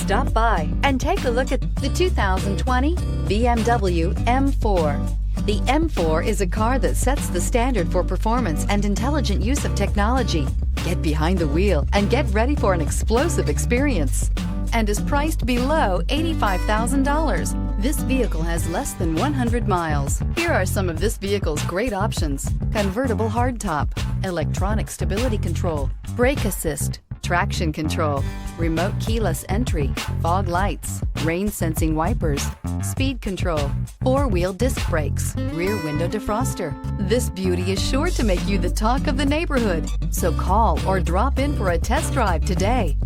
Stop by and take a look at the 2020 BMW M4. The M4 is a car that sets the standard for performance and intelligent use of technology. Get behind the wheel and get ready for an explosive experience, and is priced below $85,000. This vehicle has less than 100 miles. Here are some of this vehicle's great options: convertible hardtop, electronic stability control, brake assist, traction control, remote keyless entry, fog lights, rain sensing wipers, speed control, four-wheel disc brakes, rear window defroster. This beauty is sure to make you the talk of the neighborhood. So call or drop in for a test drive today.